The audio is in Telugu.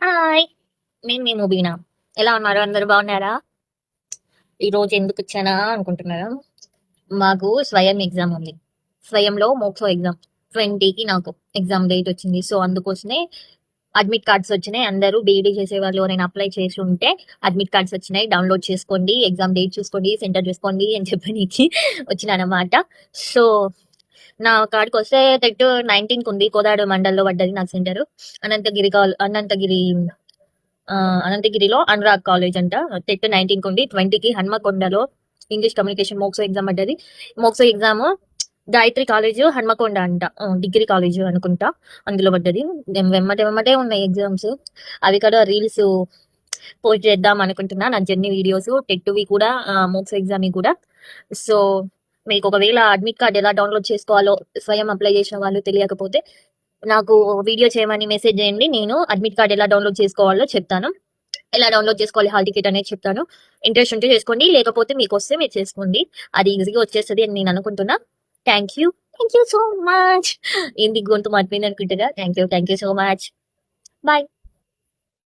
హాయ్! నేను మీ ముబీనా. ఎలా ఉన్నారు? అందరూ బాగున్నారా? ఈరోజు ఎందుకొచ్చానా అనుకుంటున్నారా? మాకు స్వయం ఎగ్జామ్ ఉంది. స్వయంలో మోక్సో ఎగ్జామ్. 20కి నాకు ఎగ్జామ్ డేట్ వచ్చింది. సో, అందుకోసమే అడ్మిట్ కార్డ్స్ వచ్చినాయి. అందరూ బీఈడీ చేసేవాళ్ళు ఎవరైనా అప్లై చేసి ఉంటే అడ్మిట్ కార్డ్స్ వచ్చినాయి. డౌన్‌లోడ్ చేసుకోండి. ఎగ్జామ్ డేట్ చూసుకోండి. సెంటర్ చూసుకోండి అని చెప్పనీకి వచ్చినానన్నమాట. సో, నా కాడికొస్తే టెట్ 19కి ఉంది. కోదాడు మండల్‌లో పడ్డది నాకు సెంటరు. అనంతగిరిలో అనురాగ్ కాలేజ్ అంట. టెట్ 19కి ఉంది. 20కి హన్మకొండలో ఇంగ్లీష్ కమ్యూనికేషన్ మోక్సో ఎగ్జామ్ పడ్డది. మోక్సో ఎగ్జామ్ గాయత్రి కాలేజ్ హన్మకొండ అంట. డిగ్రీ కాలేజ్ అనుకుంటా. అందులో పడ్డది. వెమ్మటే ఉన్నాయి ఎగ్జామ్స్. అవి కూడా రీల్స్ పోస్ట్ చేద్దాం అనుకుంటున్నా. నా జర్నీ వీడియోస్ టెట్వి కూడా మోక్సో ఎగ్జామ్ కూడా. సో, మీకు ఒకవేళ అడ్మిట్ కార్డ్ ఎలా డౌన్లోడ్ చేసుకోవాలో స్వయం అప్లై చేసిన వాళ్ళు తెలియకపోతే నాకు వీడియో చేయమని మెసేజ్ చేయండి. నేను అడ్మిట్ కార్డ్ ఎలా డౌన్లోడ్ చేసుకోవాలో చెప్తాను. ఎలా డౌన్లోడ్ చేసుకోవాలి హాల్ టికెట్ అనేది చెప్తాను. ఇంట్రెస్ట్ ఉంటే చేసుకోండి. లేకపోతే మీకు వస్తే మీరు చేసుకోండి. అది ఈజీగా వచ్చేస్తుంది అని నేను అనుకుంటున్నా. Thank you. Thank you so much. ఏంది గొంతు మారిపోయింది అనుకుంటున్నా. Thank you so much. Bye.